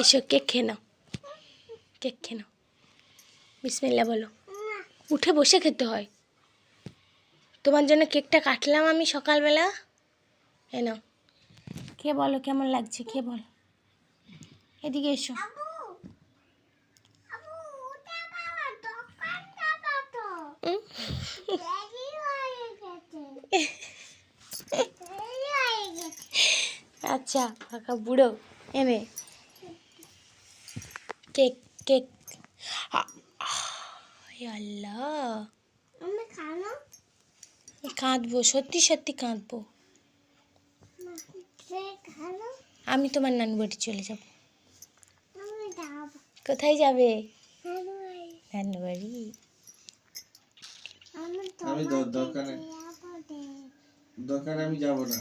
এসো কেক খেয়ে নাও, কেক খেয়ে নাও। বিসমিল্লাহ বলো। উঠে বসে খেতে হয়। তোমার জন্য কেকটা কাটলাম আমি সকালবেলা। এ নাও, খেয়ে বলো কেমন লাগছে, খেয়ে বলো। এদিকে এসো। আচ্ছা কাকা বুড়ো এনে কেক কেক। আল্লাহ কাঁদবো, সত্যি সত্যি কাঁদবো। আমি তোমার নানু বাড়ি চলে যাব। কোথায় যাবে? নানু বাড়ি। দোকানে আমি যাব না।